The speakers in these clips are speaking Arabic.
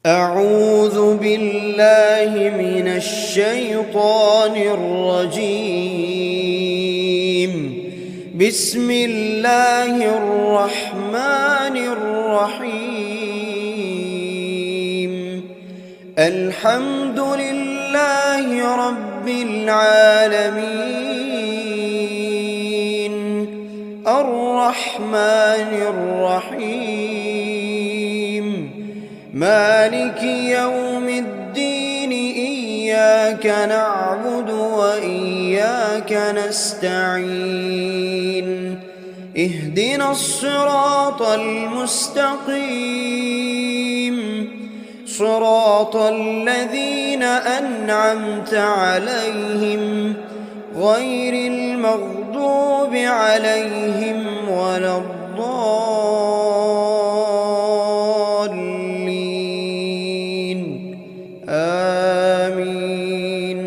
أعوذ بالله من الشيطان الرجيم. بسم الله الرحمن الرحيم. الحمد لله رب العالمين، الرحمن الرحيم، مالك يوم الدين. إياك نعبد وإياك نستعين. اهدنا الصراط المستقيم، صراط الذين أنعمت عليهم غير المغضوب عليهم ولا الضالين. آمين.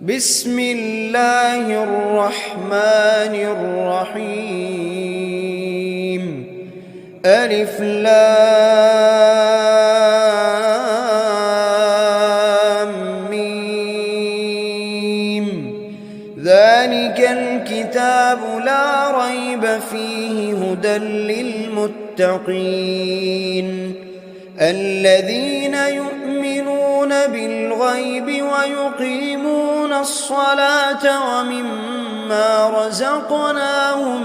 بسم الله الرحمن الرحيم. ألف لام ميم. ذلك الكتاب لا ريب فيه هدى للمتقين، الذين يؤمنون بالغيب ويقيمون الصلاة ومما رزقناهم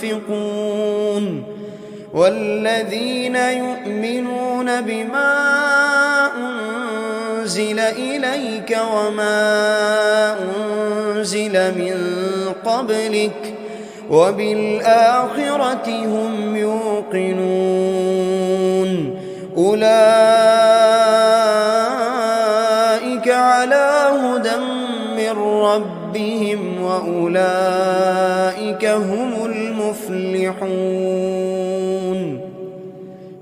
ينفقون، والذين يؤمنون بما أنزل إليك وما أنزل من قبلك وبالآخرة هم يوقنون. أولئك على هدى من ربهم وأولئك هم المفلحون.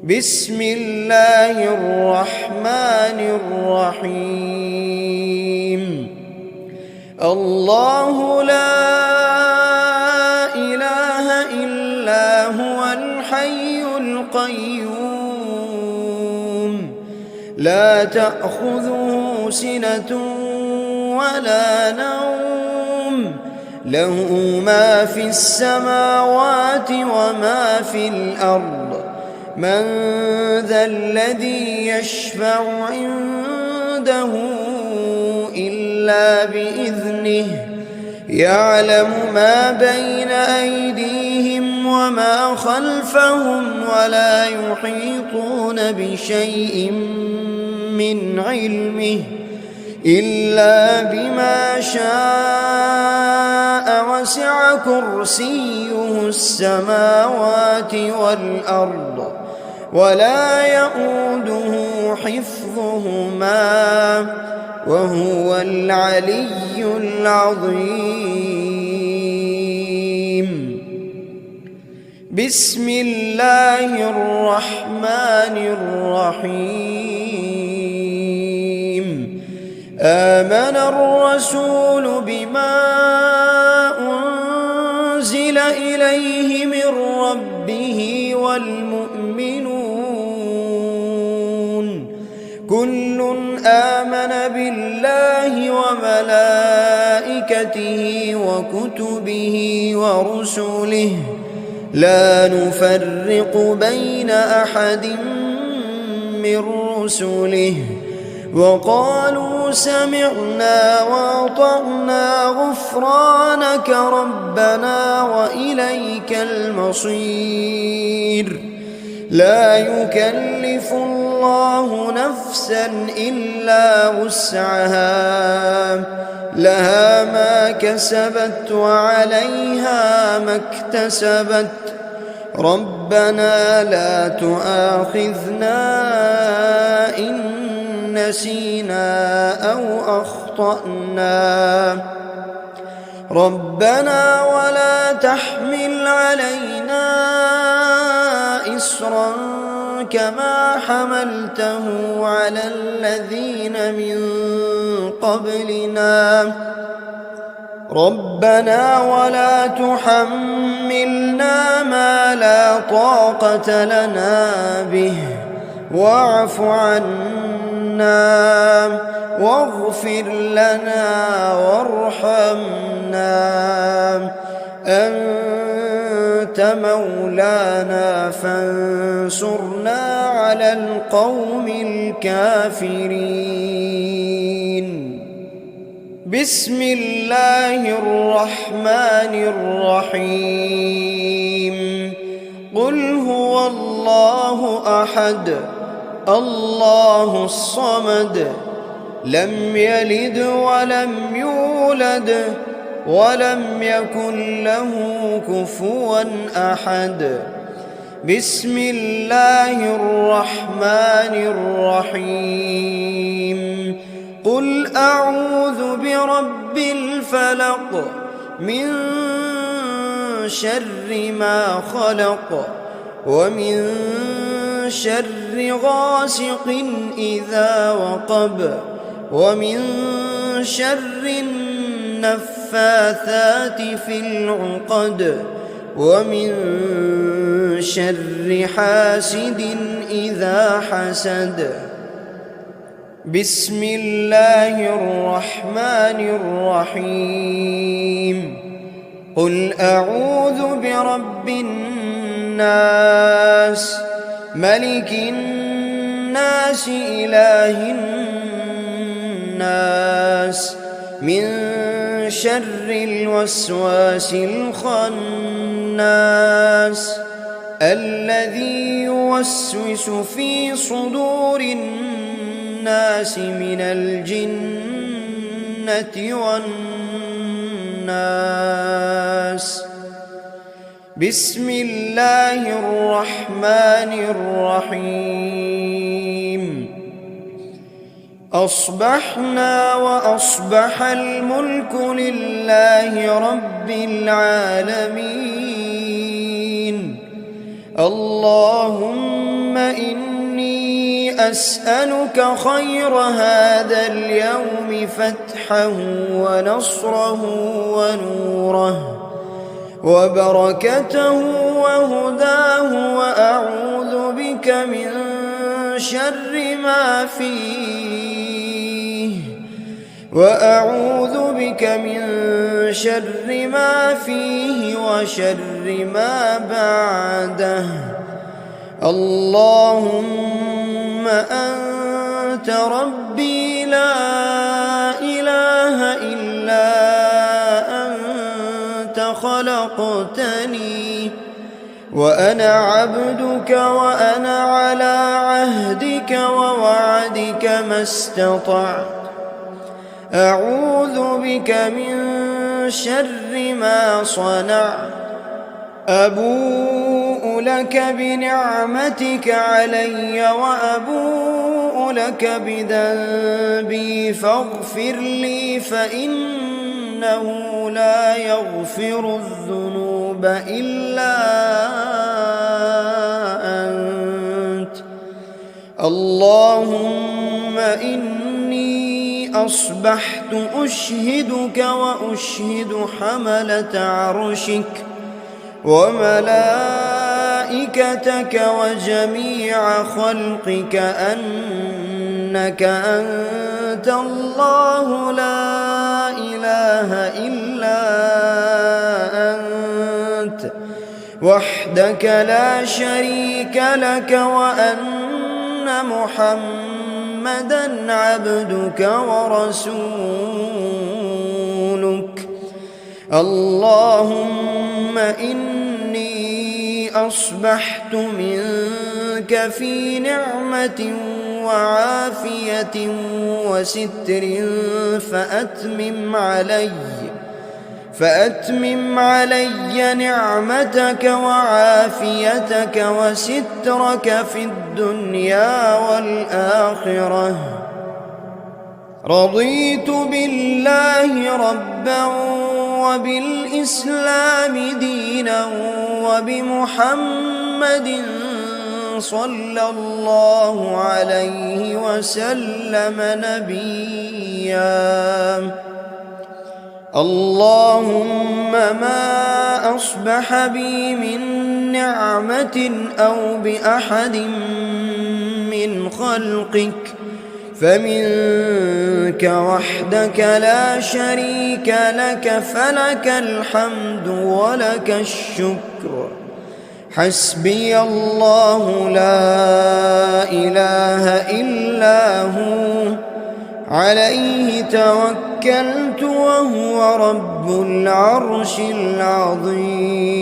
بسم الله الرحمن الرحيم. الله لا إله إلا هو الحي القيوم، لا تأخذه سنة ولا نوم، له ما في السماوات وما في الأرض. من ذا الذي يشفع عنده إلا بإذنه، يعلم ما بين أيديهم وما خلفهم ولا يحيطون بشيء من علمه إلا بما شاء، وسع كرسيه السماوات والأرض ولا يؤوده حفظهما وهو العلي العظيم. بسم الله الرحمن الرحيم. آمن الرسول بما أنزل إليه من ربه والمؤمنون، كل آمن بالله وملائكته وكتبه ورسله، لا نفرق بين أحد من رسله، وقالوا سمعنا وأطعنا غفرانك ربنا وإليك المصير. لا يكلف الله نفسا إلا وسعها، لها ما كسبت وعليها ما اكتسبت. ربنا لا تؤاخذنا إن نسينا أو أخطأنا، ربنا ولا تحمل علينا إصرا كما حملته على الذين من قبلنا، ربنا ولا تحملنا ما لا طاقة لنا به واعف عنا واغفر لنا وارحمنا أنت مولانا فانصرنا على القوم الكافرين. بسم الله الرحمن الرحيم. قل هو الله أحد الله الصمد لم يلد ولم يولد ولم يكن له كفوا أحد. بسم الله الرحمن الرحيم. قل أعوذ برب الفلق من شر ما خلق ومن شر غاسق إذا وقب ومن شر النفاثات في العقد ومن شر حاسد إذا حسد. بسم الله الرحمن الرحيم. قل أعوذ برب الناس ملك الناس إله الناس من شر الوسواس الخناس الذي يوسوس في صدور الناس من الجنة والناس. بسم الله الرحمن الرحيم. أصبحنا وأصبح الملك لله رب العالمين. اللهم إني أسألك خير هذا اليوم فتحه ونصره ونوره وبركته وهداه وأعوذ بك من شر ما فيه وشر ما بعده. اللهم أنت ربي لا إله إلا أنت خلقتني وأنا عبدك وأنا على عهدك ووعدك ما استطعت. أعوذ بك من شر ما صنعت. أبوء لك بنعمتك علي وأبوء لك بذنبي فاغفر لي فإنه لا يغفر الذنوب إلا أنت. اللهم إني أصبحت أشهدك وأشهد حملة عرشك وملائكتك وجميع خلقك أنك أنت الله لا إله إلا أنت وحدك لا شريك لك وأن محمدًا عبدك ورسولك. اللهم إني أصبحت منك في نعمة وعافية وستر فأتمم علي نعمتك وعافيتك وسترك في الدنيا والآخرة. رضيت بالله ربا وبالإسلام دينا وبمحمد صلى الله عليه وسلم نبيا. اللهم ما أصبح بي من نعمة أو بأحد من خلقك فمنك وحدك لا شريك لك، فلك الحمد ولك الشكر. حسبي الله لا إله إلا هو، عليه توكلت وهو رب العرش العظيم.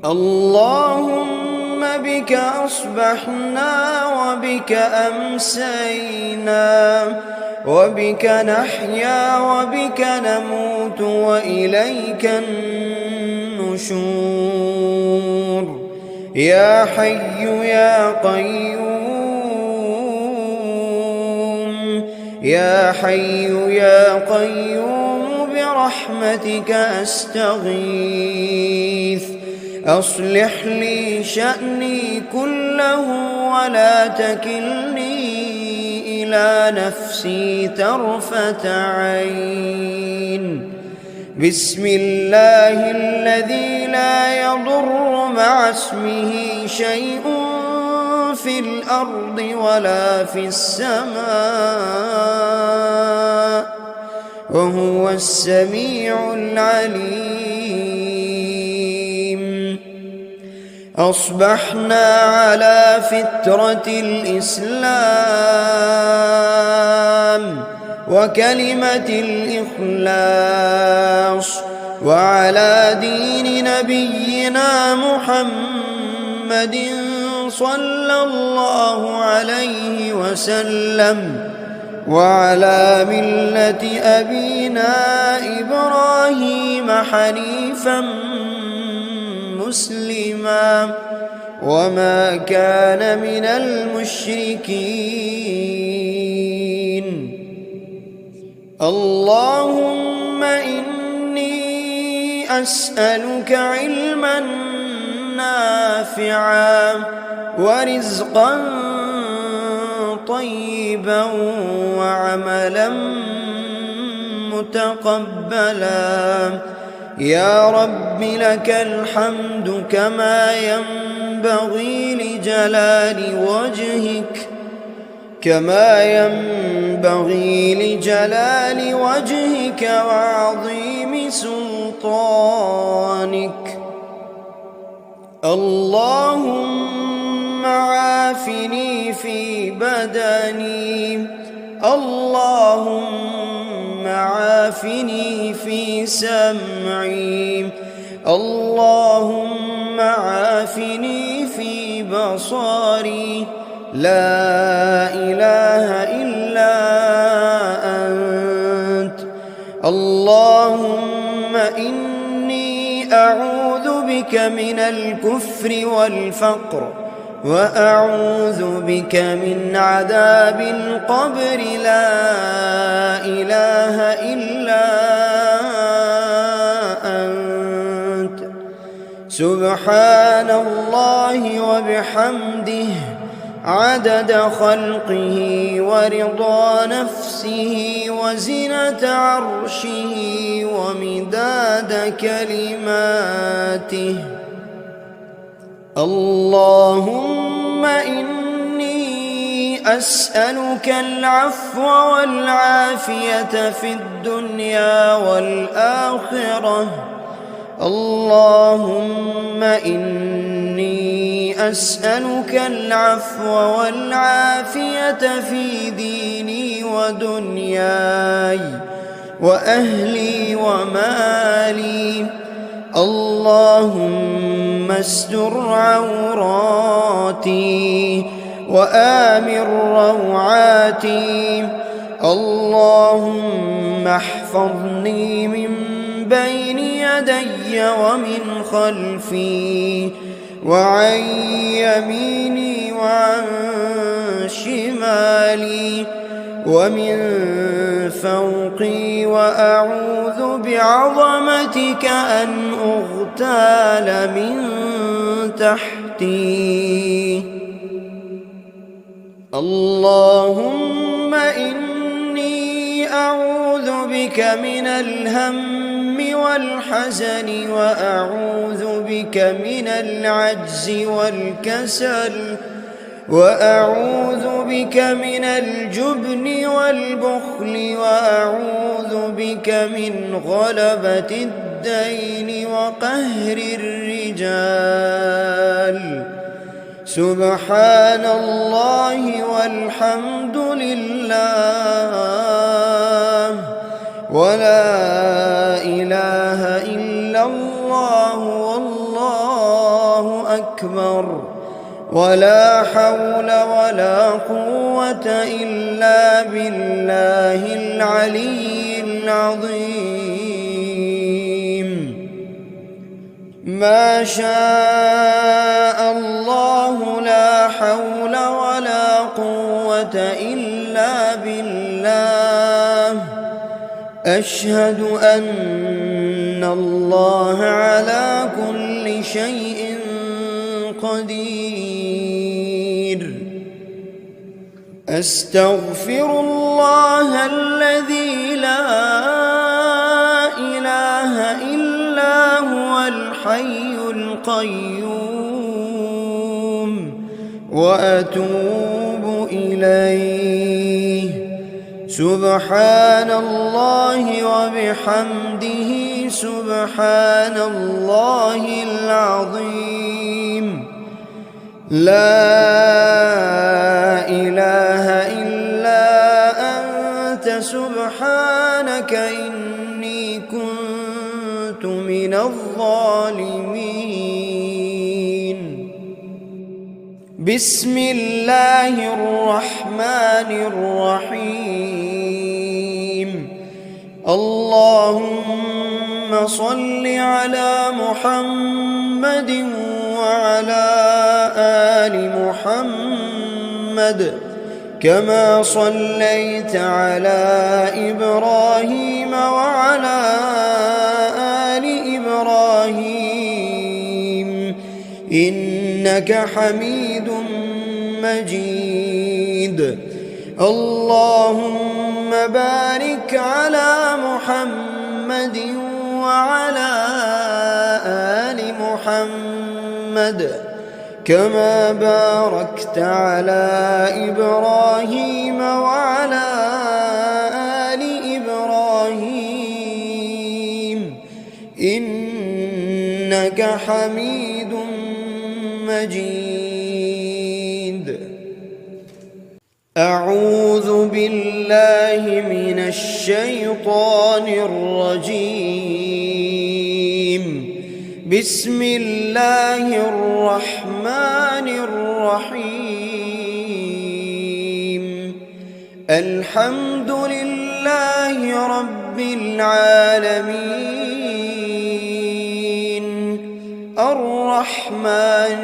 اللهم بك أصبحنا وبك أمسينا، وبك نحيا وبك نموت وإليك النشور. يا حي يا قيوم، يا حي يا قيوم برحمتك أستغيث. أصلح لي شأني كله ولا تكلني إلى نفسي طرفة عين. بسم الله الذي لا يضر مع اسمه شيء في الأرض ولا في السماء، وهو السميع العليم. أصبحنا على فطرة الإسلام وكلمة الإخلاص، وعلى دين نبينا محمد صلى الله عليه وسلم، وعلى ملة أبينا إبراهيم حنيفا مسلما وما كان من المشركين. اللهم إني أسألك علما نافعا ورزقا طيبا وعملا متقبلا. يا رب لك الحمد كما ينبغي لجلال وجهك وعظيم سلطانك. اللهم عافني في بدني، اللهم عافني في سمعي، اللهم عافني في بصري. لا إله إلا أنت. اللهم إني أعوذ بك من الكفر والفقر، وأعوذ بك من عذاب القبر. لا إله إلا أنت. سبحان الله وبحمده عدد خلقه ورضا نفسه وزنة عرشه ومداد كلماته. اللهم إني أسألك العفو والعافية في الدنيا والآخرة. اللهم إني أسألك العفو والعافية في ديني ودنياي وأهلي ومالي. اللهم استر عوراتي وآمن روعاتي. اللهم احفظني من بين يدي ومن خلفي وعن يميني وعن شمالي ومن فوقي، وأعوذ بعظمتك أن أغتال من تحتي. اللهم إني أعوذ بك من الهم والحزن، وأعوذ بك من العجز والكسل، وأعوذ بك من الجبن والبخل وأعوذ بك من غلبة الدين وقهر الرجال. سبحان الله والحمد لله ولا إله إلا الله والله أكبر ولا حول ولا قوة إلا بالله العلي العظيم. ما شاء الله لا حول ولا قوة إلا بالله. أشهد أن الله على كل شيء قدير. أستغفر الله الذي لا إله إلا هو الحي القيوم وأتوب إليه. سبحان الله وبحمده سبحان الله العظيم. لا إله إلا أنت سبحانك إني كنت من الظالمين. بسم الله الرحمن الرحيم. اللهم صل على محمد وعلى آل محمد كما صليت على إبراهيم وعلى آل إبراهيم إنك حميد مجيد. اللهم بارك على محمد وعلى آل محمد كما باركت على إبراهيم وعلى آل إبراهيم إنك حميد مجيد. أعوذ بالله من الشيطان الرجيم. بسم الله الرحمن الرحيم. الحمد لله رب العالمين الرحمن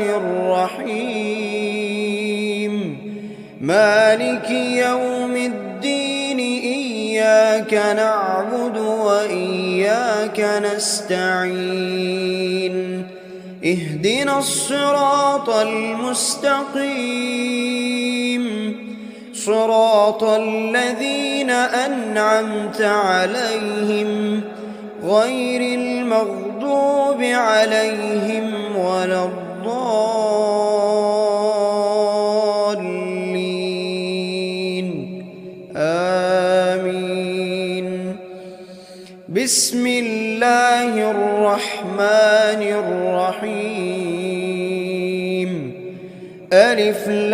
الرحيم مالك يوم الدين. إياك نعبد وإياك نستعين. اهدنا الصراط المستقيم صراط الذين أنعمت عليهم غير المغضوب عليهم ولا الضالين. آمين. بسم الله الرحمن الرحيم. ألف لام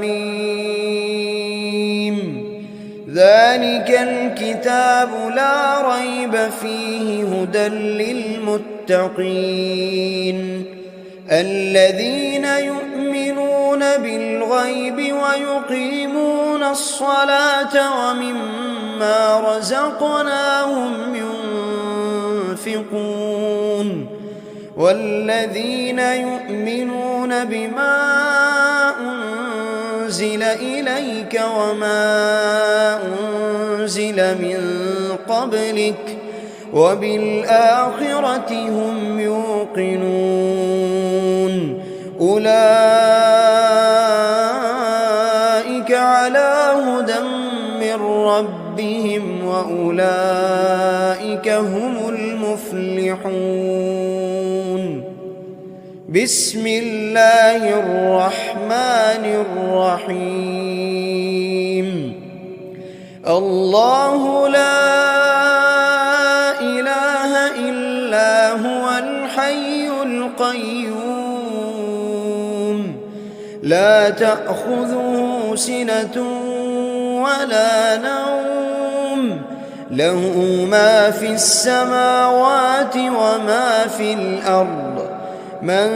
ميم. ذلك الكتاب لا ريب فيه هدى للمتقين الذين يؤمنون بالغيب ويقيمون الصلاة ومما رزقناهم ينفقون والذين يؤمنون بما أنزل إليك وما أنزل من قبلك وبالآخرة هم يوقنون. أولئك على هدى من ربهم وأولئك هم المفلحون. بسم الله الرحمن الرحيم الله لا إله إلا هو الحي القيوم لا تأخذه سنة ولا نوم له ما في السماوات وما في الأرض من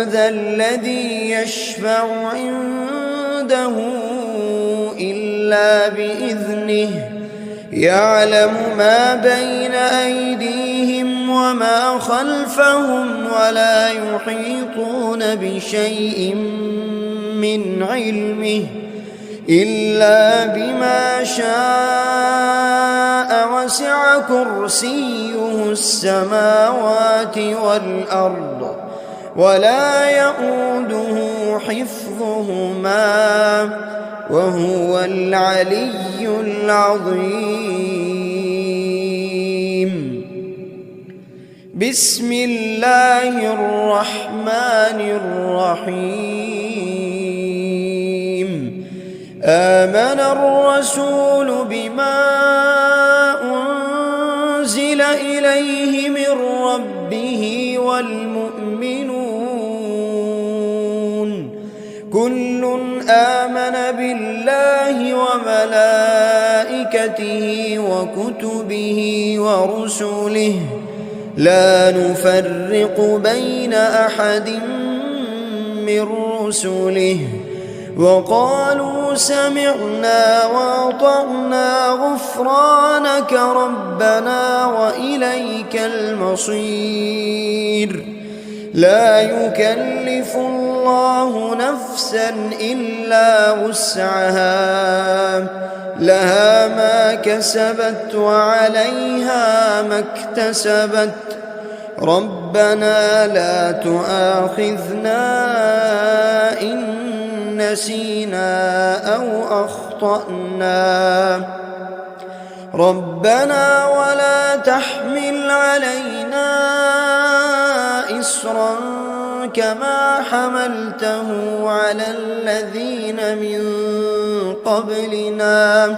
ذا الذي يشفع عنده إلا بإذنه يعلم ما بين أيديهم وما خلفهم ولا يحيطون بشيء من علمه إلا بما شاء وسع كرسيه السماوات والأرض ولا يئوده حفظهما وهو العلي العظيم بسم الله الرحمن الرحيم آمن الرسول بما أنزل إليه من ربه والمؤمنون كل آمن بالله وملائكته وكتبه ورسله لا نفرق بين أحد من رسله وقالوا سمعنا وأطعنا غفرانك ربنا وإليك المصير لا يكلف الله نفسا إلا وسعها لها ما كسبت وعليها ما اكتسبت ربنا لا تؤاخذنا إن نسينا أو أخطأنا ربنا ولا تحمل علينا إصرا كما حملته على الذين من قبلنا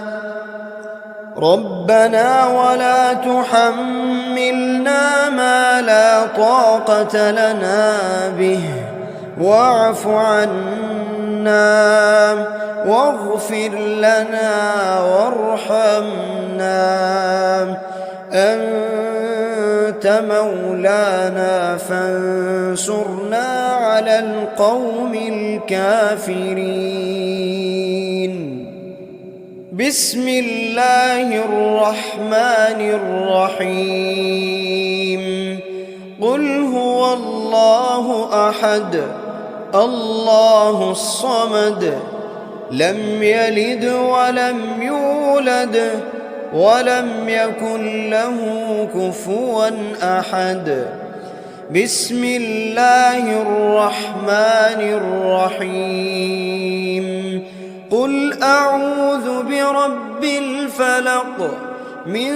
ربنا ولا تحملنا ما لا طاقة لنا به واعف عنا واغفر لنا وارحمنا أنت مولانا فانصرنا على القوم الكافرين بسم الله الرحمن الرحيم قل هو الله أحد الله الصمد لم يلد ولم يولد ولم يكن له كفوا أحد بسم الله الرحمن الرحيم قل أعوذ برب الفلق من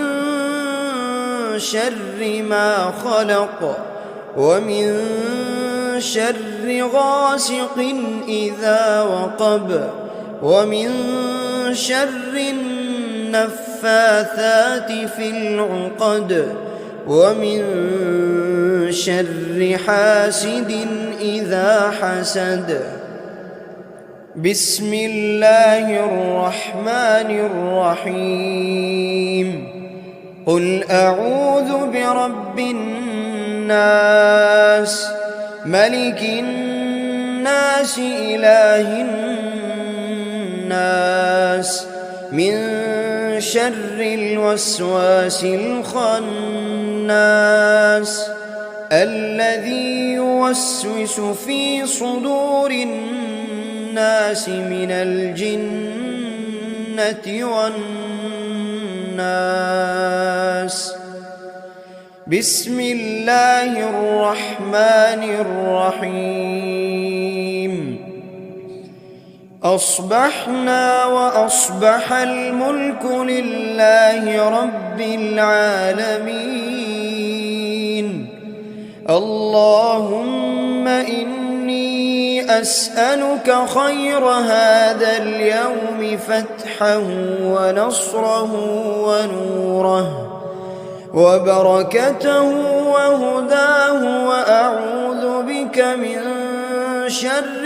شر ما خلق ومن شر غاسق إذا وقب ومن شر النفاثات في العقد ومن شر حاسد إذا حسد بسم الله الرحمن الرحيم قل أعوذ برب الناس ملك الناس إله الناس من شر الوسواس الخناس الذي يوسوس في صدور الناس من الجنة والناس بسم الله الرحمن الرحيم أصبحنا وأصبح الملك لله رب العالمين اللهم إني أسألك خير هذا اليوم فتحه ونصره ونوره وبركته وهداه، وأعوذ بك من شر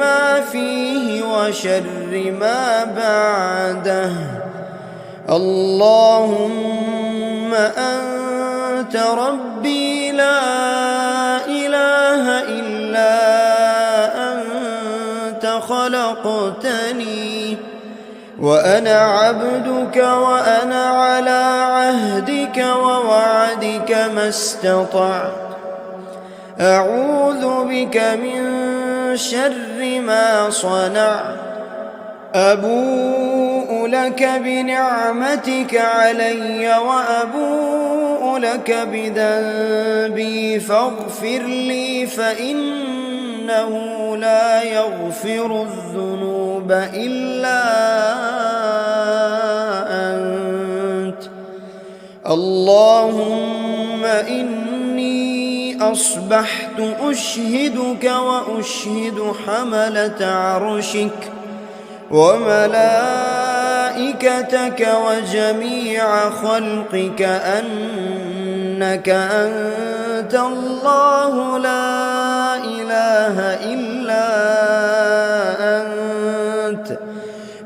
ما فيه وشر ما بعده. اللهم أنت ربي لا إله إلا أنت خلقتني وأنا عبدك وأنا على عهدك ووعدك ما استطعت. أعوذ بك من شر ما صنعت. أبوء لك بنعمتك علي وأبوء لك بذنبي فاغفر لي، فإنه لا يغفر الذنوب إلا أنت. اللهم إني أصبحت أشهدك وأشهد حملة عرشك وملائكتك وجميع خلقك أنك أنت الله لا إله إلا أنت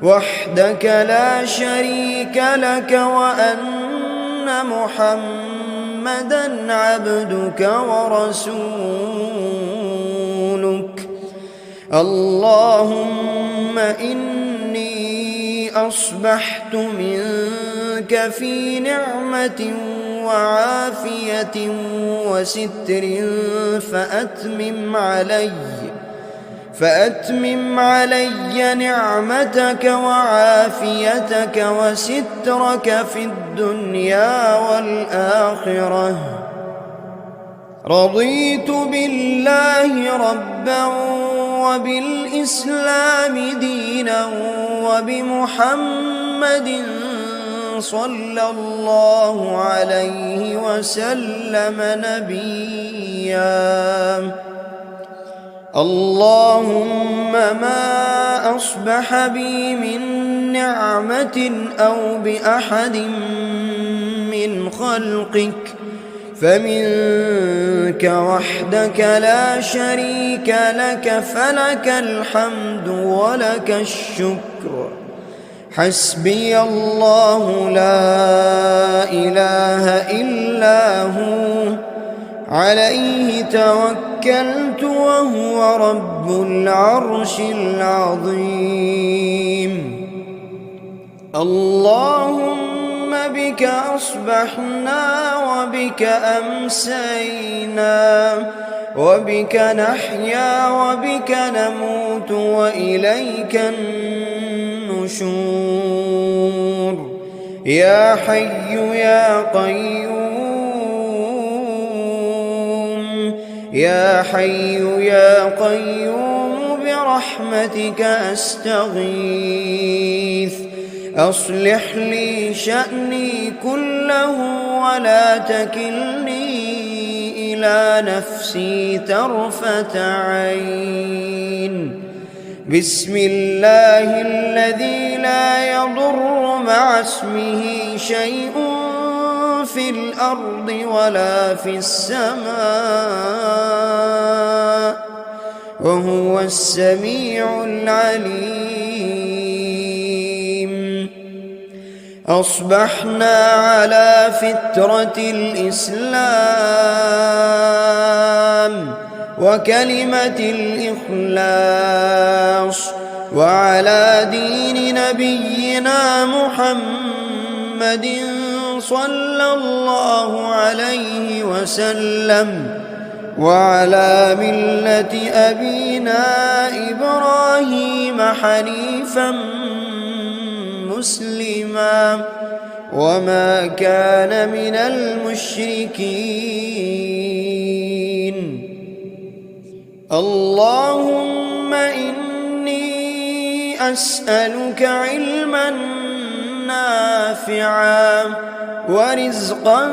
وحدك لا شريك لك، وأن محمدًا عبدك ورسولك. اللهم إني أصبحت منك في نعمة وعافية وستر فأتمم علي نعمتك وعافيتك وسترك في الدنيا والآخرة. رضيت بالله ربا وبالإسلام دينا وبمحمد صلى الله عليه وسلم نبيا. اللهم ما أصبح بي من نعمة أو بأحد من خلقك فمنك وحدك لا شريك لك، فلك الحمد ولك الشكر. حسبي الله لا إله إلا هو عليه توكلت وهو رب العرش العظيم. اللهم بك أصبحنا وبك أمسينا وبك نحيا وبك نموت وإليك النشور. يا حي يا قيوم، يا حي يا قيوم برحمتك أستغيث. أصلح لي شأني كله ولا تكلني إلى نفسي طرفة عين. بسم الله الذي لا يضر مع اسمه شيء في الأرض ولا في السماء وهو السميع العليم. أصبحنا على فطرة الإسلام وكلمة الإخلاص وعلى دين نبينا محمد صلى الله عليه وسلم وعلى ملة أبينا إبراهيم حنيفا مسلما وما كان من المشركين. اللهم إني أسألك علما نافعا نافعا ورزقا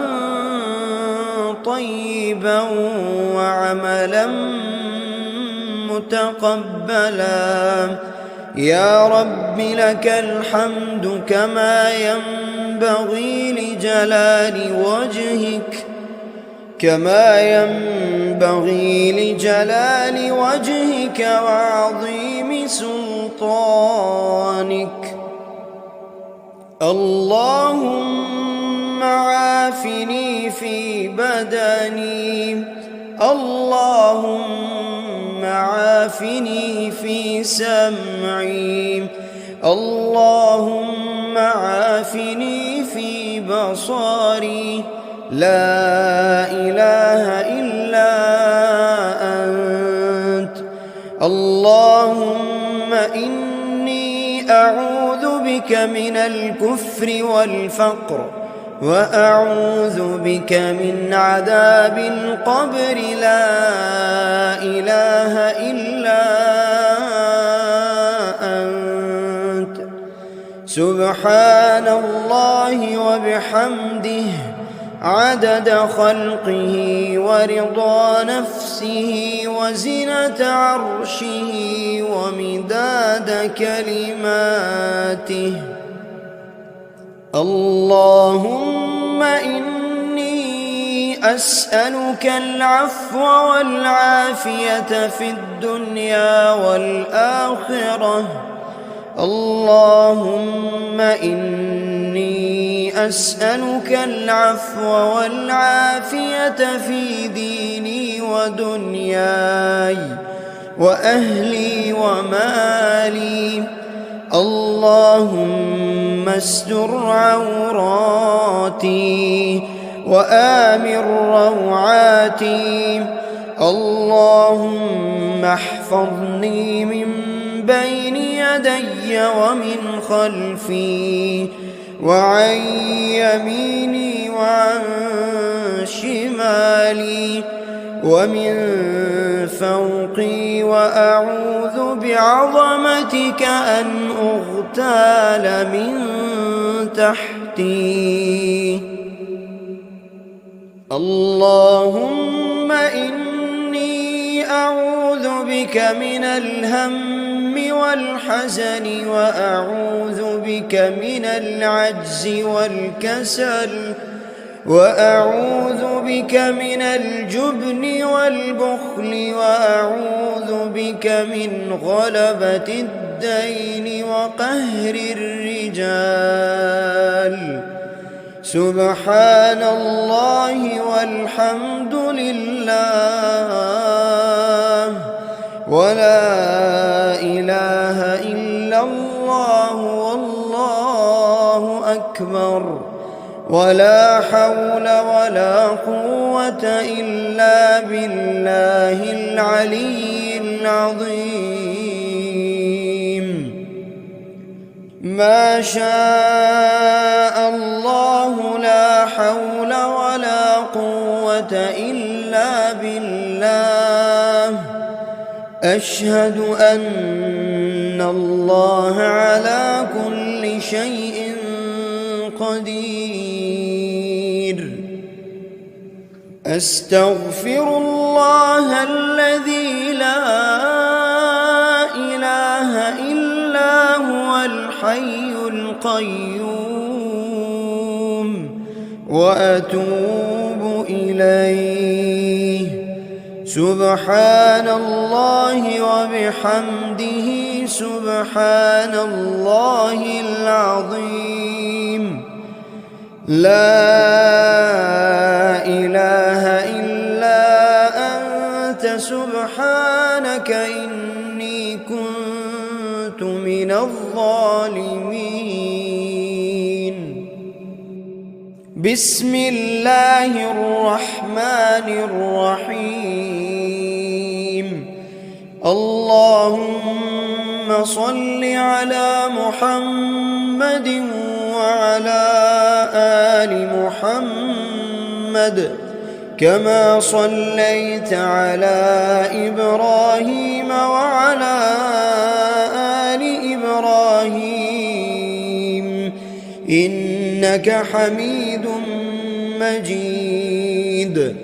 طيبا وعملا متقبلا. يا رب لك الحمد كما ينبغي لجلال وجهك وعظيم سلطانك. اللهم عافني في بدني، اللهم عافني في سمعي، اللهم عافني في بصري. لا إله إلا أنت. اللهم إني أعوذ بك من الكفر والفقر، وأعوذ بك من عذاب القبر. لا إله إلا أنت. سبحان الله وبحمده عدد خلقه ورضا نفسه وزنة عرشه ومداد كلماته. اللهم إني أسألك العفو والعافية في الدنيا والآخرة. اللهم إني أسألك العفو والعافية في ديني ودنياي وأهلي ومالي. اللهم استر عوراتي وآمن روعاتي. اللهم احفظني من بين يدي ومن خلفي وعن يميني وعن شمالي ومن فوقي، وأعوذ بعظمتك أن أغتال من تحتي. اللهم إني أعوذ بك من الهم والحزن، وأعوذ بك من العجز والكسل، وأعوذ بك من الجبن والبخل، وأعوذ بك من غلبة الدين وقهر الرجال. سبحان الله والحمد لله ولا إله إلا الله والله أكبر، ولا حول ولا قوة إلا بالله العلي العظيم. ما شاء الله لا حول ولا قوة إلا بالله. أشهد أن الله على كل شيء قدير. أستغفر الله الذي لا إله إلا هو الحي القيوم، وأتوب إليه. سبحان الله وبحمده سبحان الله العظيم. لا إله إلا أنت سبحانك إني كنت من الظالمين. بسم الله الرحمن الرحيم. اللهم صل على محمد وعلى آل محمد كما صليت على إبراهيم وعلى آل إبراهيم إنك حميد مجيد.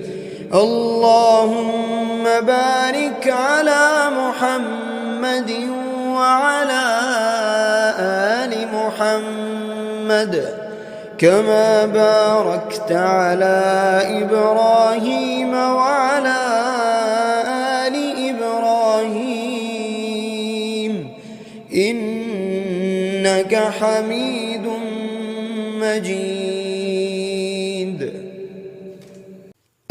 اللهم بارك على محمد وعلى آل محمد كما باركت على إبراهيم وعلى آل إبراهيم إنك حميد مجيد.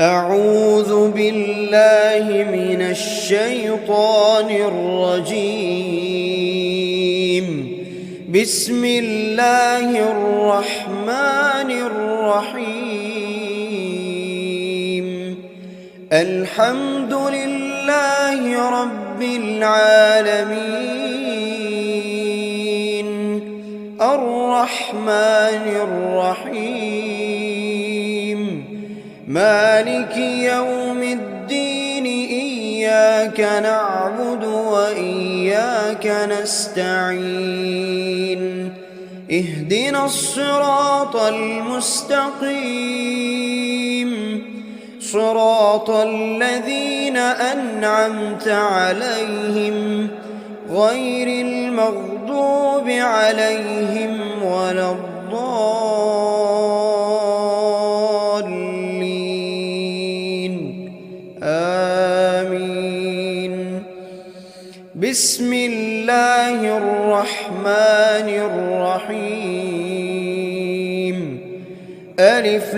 أعوذ بالله من الشيطان الرجيم. بسم الله الرحمن الرحيم. الحمد لله رب العالمين الرحمن الرحيم مالك يوم الدين إياك نعبد وإياك نستعين اهدنا الصراط المستقيم صراط الذين أنعمت عليهم غير المغضوب عليهم ولا الضالين آمين. بسم الله الرحمن الرحيم. ألف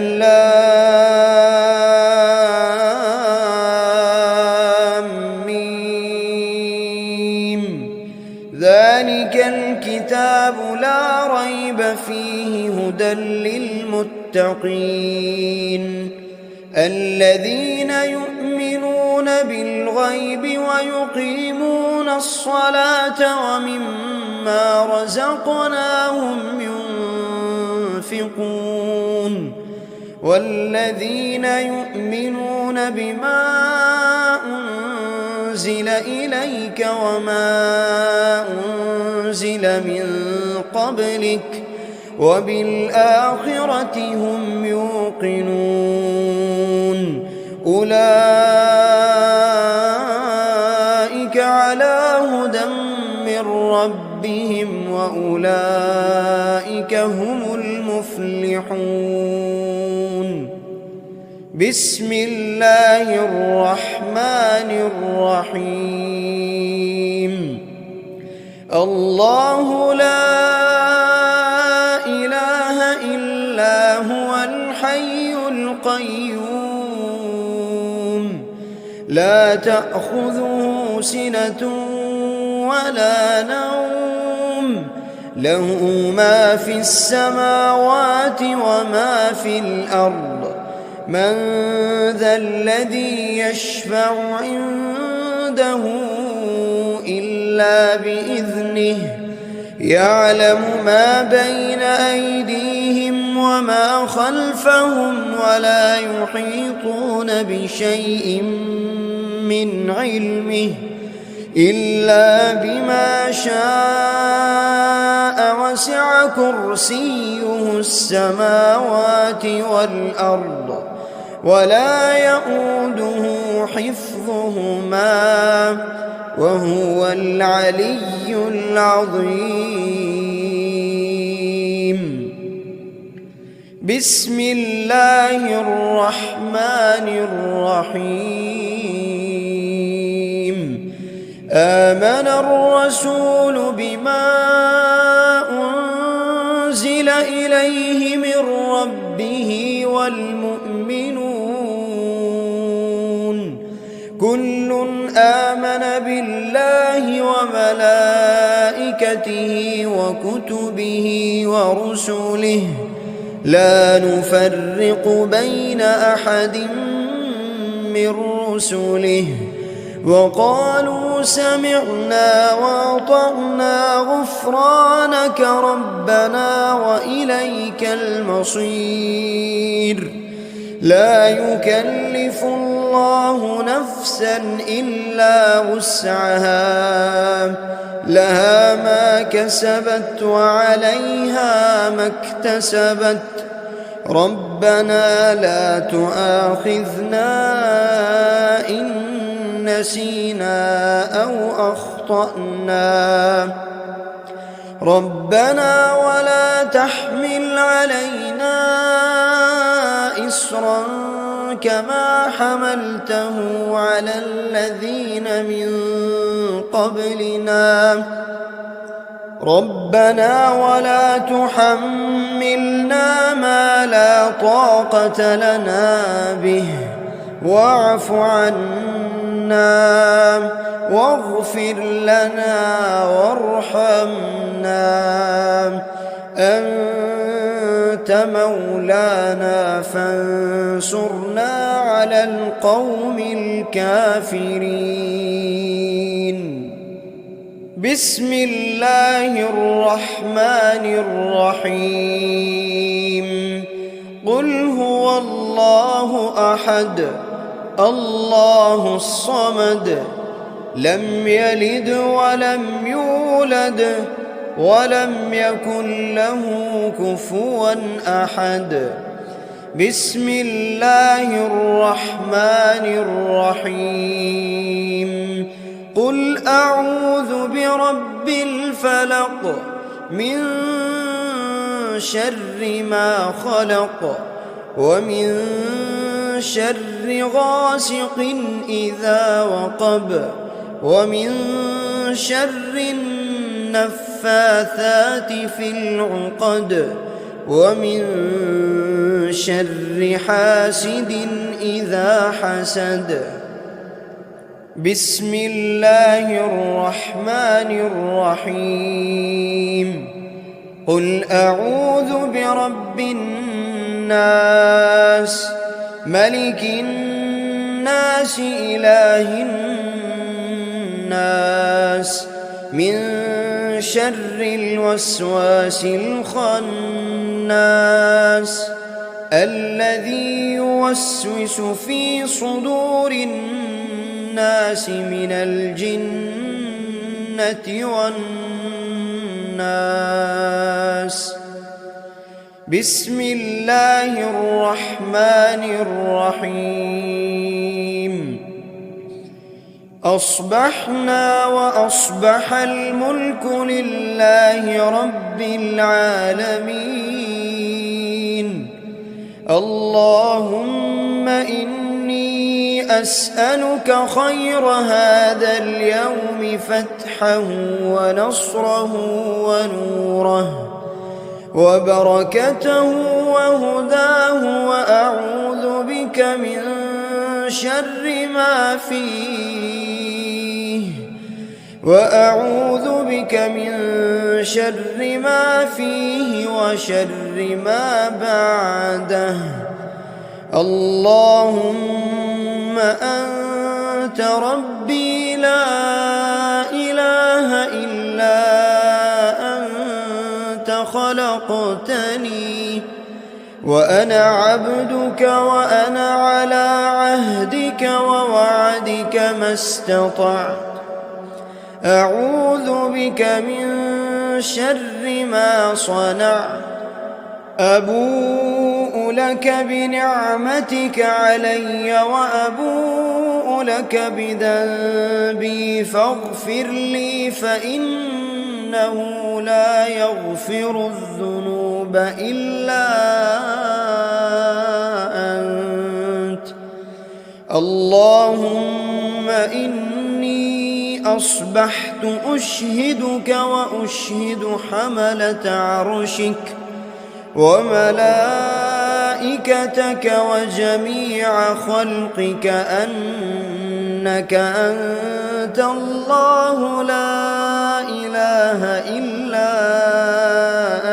لام ميم. ذلك الكتاب لا ريب فيه هدى للمتقين الذين يؤمنون بالغيب ويقيمون الصلاة ومما رزقناهم ينفقون والذين يؤمنون بما أنزل إليك وما أنزل من قبلك وبالآخرة هم يوقنون أولئك على هدى من ربهم وأولئك هم المفلحون. بسم الله الرحمن الرحيم. الله لا إله إلا هو الحي القيوم لا تأخذه سنة ولا نوم له ما في السماوات وما في الأرض من ذا الذي يشفع عنده إلا بإذنه يعلم ما بين أيديهم وما خلفهم ولا يحيطون بشيء من علمه إلا بما شاء وسع كرسيه السماوات والأرض ولا يؤوده حفظهما وهو العلي العظيم. بسم الله الرحمن الرحيم. آمن الرسول بما أنزل إليه من ربه والمؤمنون كل آمن بالله وملائكته وكتبه ورسله لا نفرق بين أحد من رسله وقالوا سمعنا وأطعنا غفرانك ربنا وإليك المصير. لا يكلف الله نفسا إلا وسعها، لها ما كسبت وعليها ما اكتسبت. ربنا لا تؤاخذنا إن نسينا أو أخطأنا. ربنا ولا تحمل علينا إصرا كما حملته على الذين من قبلنا. ربنا ولا تحملنا ما لا طاقة لنا به، واعف عنا واغفر لنا وارحمنا، أنت مولانا فانصرنا على القوم الكافرين. بسم الله الرحمن الرحيم. قل هو الله أحد الله الصمد، لم يلد ولم يولد ولم يكن له كفوا أحد. بسم الله الرحمن الرحيم. قل أعوذ برب الفلق من شر ما خلق، ومن شر غاسق إذا وقب، ومن شر النفاثات في العقد، ومن شر حاسد إذا حسد. بسم الله الرحمن الرحيم. قل أعوذ برب الناس ملك الناس إله الناس من شر الوسواس الخناس الذي يوسوس في صدور الناس من الجنة والناس. بسم الله الرحمن الرحيم. أصبحنا وأصبح الملك لله رب العالمين. اللهم إني أسألك خير هذا اليوم فتحه ونصره ونوره وبركته وهداه، وأعوذ بك من شر ما فيه، وأعوذ بك من شر ما فيه وشر ما بعده. اللهم أنت ربي لا إله إلا أنت، خلقتني وأنا عبدك وأنا على عهدك ووعدك ما استطعت. أعوذ بك من شر ما صنعت. أبوء لك بنعمتك علي وأبوء لك بذنبي فاغفر لي، فإنه لا يغفر الذنوب إلا أنت. اللهم إني أصبحت أشهدك وأشهد حملة عرشك وملائكتك وجميع خلقك أنك أنت الله لا إله إلا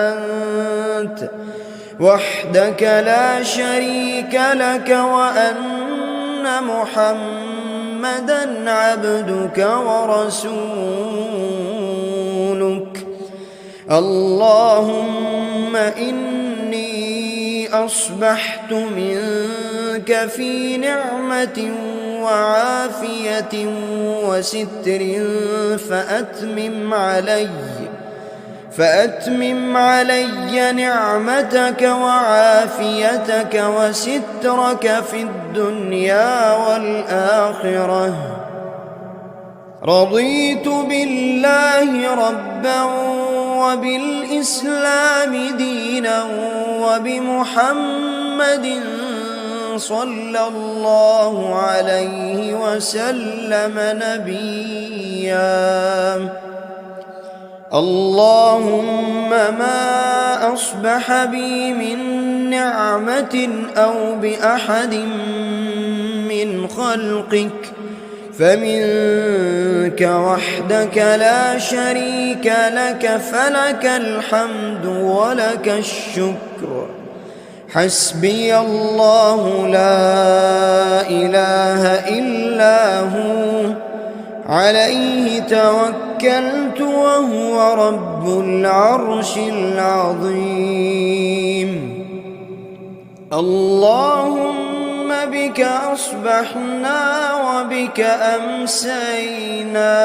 أنت وحدك لا شريك لك، وأن محمدًا عبدك ورسولك. اللهم إني أصبحت منك في نعمة وعافية وستر فأتمم علي نعمتك وعافيتك وسترك في الدنيا والآخرة. رضيت بالله ربا وبالإسلام دينا وبمحمد صلى الله عليه وسلم نبيا. اللهم ما أصبح بي من نعمة أو بأحد من خلقك فمنك وحدك لا شريك لك، فلك الحمد ولك الشكر. حسبي الله لا إله إلا هو، عليه توكلت وهو رب العرش العظيم. اللهم بك أصبحنا وبك أمسينا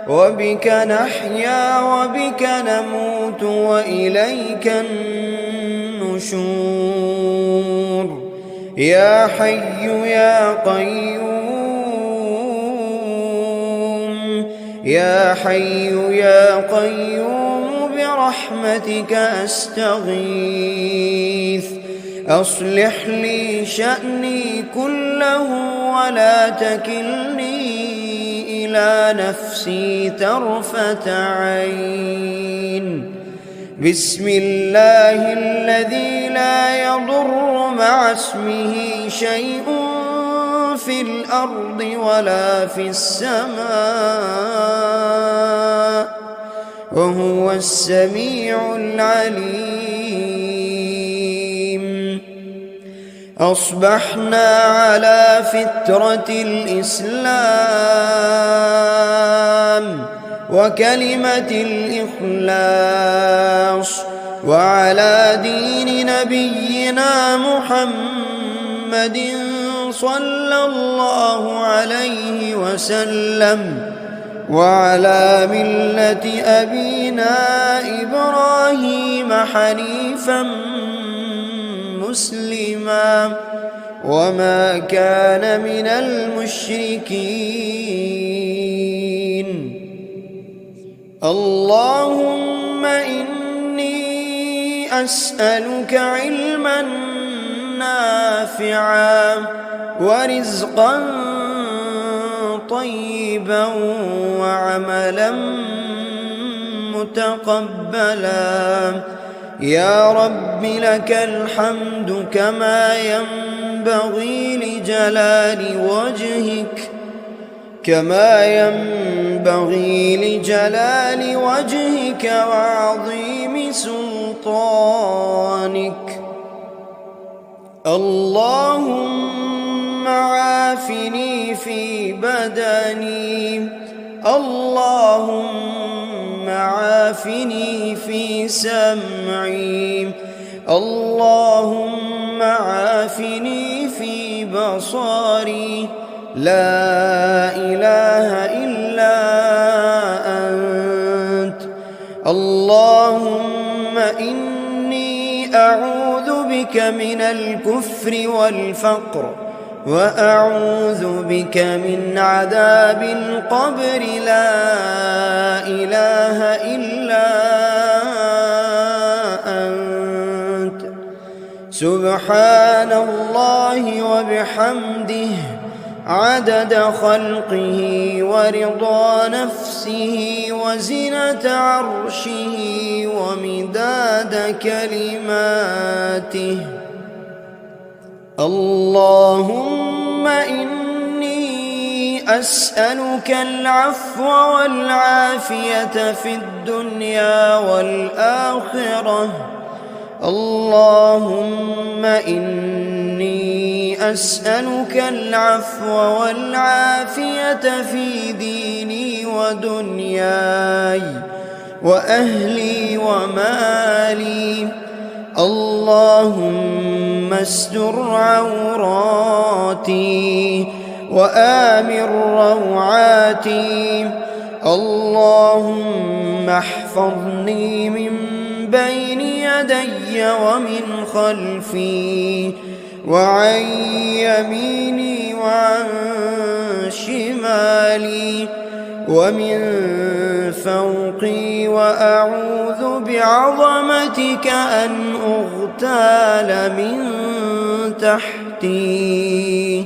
وبك نحيا وبك نموت وإليك النشور. يا حي يا قيوم، يا حي يا قيوم برحمتك أستغيث. أصلح لي شأني كله ولا تكلني إلى نفسي طرفة عين. بسم الله الذي لا يضر مع اسمه شيء في الأرض ولا في السماء وهو السميع العليم. أصبحنا على فطرة الإسلام وكلمة الإخلاص وعلى دين نبينا محمد صلى الله عليه وسلم وعلى ملة أبينا إبراهيم حنيفا مسلما وما كان من المشركين. اللهم إني أسألك علما نافعا ورزقا طيبا وعملا متقبلا. يا رب لك الحمد كما ينبغي لجلال وجهك وعظيم سلطانك. اللهم عافني في بدني، اللهم عافني في سمعي، اللهم عافني في بصري. لا إله إلا أنت. اللهم إني أعوذ بك من الكفر والفقر وأعوذ بك من عذاب القبر. لا إله إلا أنت. سبحان الله وبحمده عدد خلقه ورضا نفسه وزنة عرشه ومداد كلماته. اللهم إني أسألك العفو والعافية في الدنيا والآخرة. اللهم إني أسألك العفو والعافية في ديني ودنياي وأهلي ومالي. اللهم استر عوراتي وآمن روعاتي. اللهم احفظني من بين يدي ومن خلفي وعن يميني وعن شمالي ومن فوقي، وأعوذ بعظمتك أن أغتال من تحتي.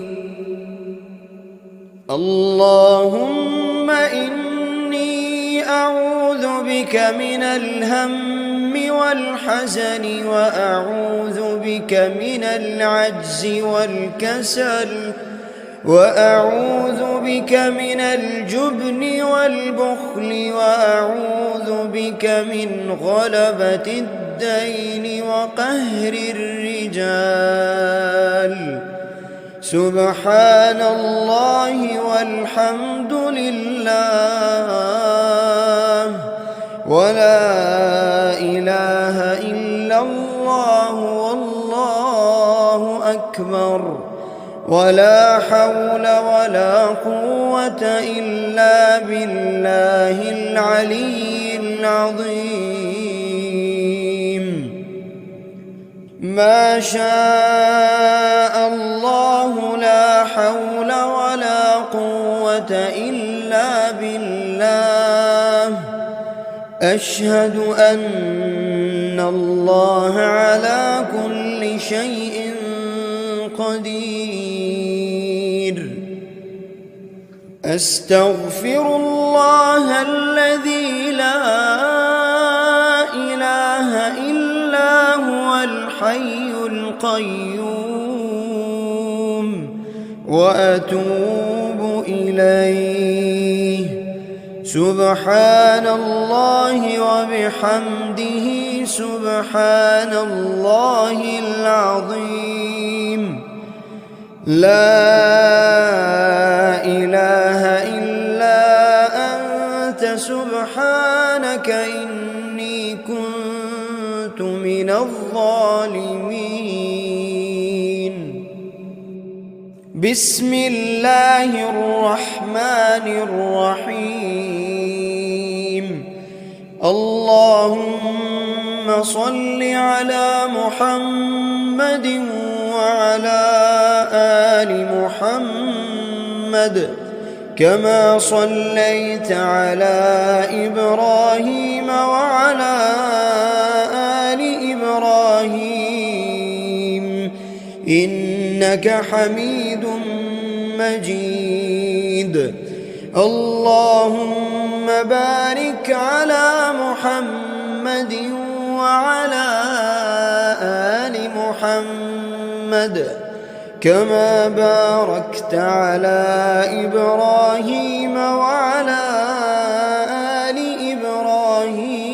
اللهم إني أعوذ بك من الهم والحزن، وأعوذ بك من العجز والكسل، وأعوذ بك من الجبن والبخل، وأعوذ بك من غلبة الدين وقهر الرجال. سبحان الله والحمد لله ولا إله إلا الله والله أكبر، ولا حول ولا قوة إلا بالله العلي العظيم. ما شاء الله لا حول ولا قوة إلا بالله. أشهد أن الله على كل شيء قدير. أستغفر الله الذي لا إله إلا هو الحي القيوم، وأتوب إليه. سبحان الله وبحمده سبحان الله العظيم. لا إله إلا أنت سبحانك إني كنت من الظالمين. بسم الله الرحمن الرحيم. اللهم صل على محمد وعلى آل محمد كما صليت على إبراهيم وعلى آل إبراهيم إنك حميد مجيد. اللهم بارك على محمد وعلى آل محمد كما باركت على إبراهيم وعلى آل إبراهيم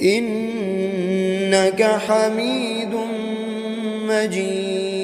إنك حميد مجيد.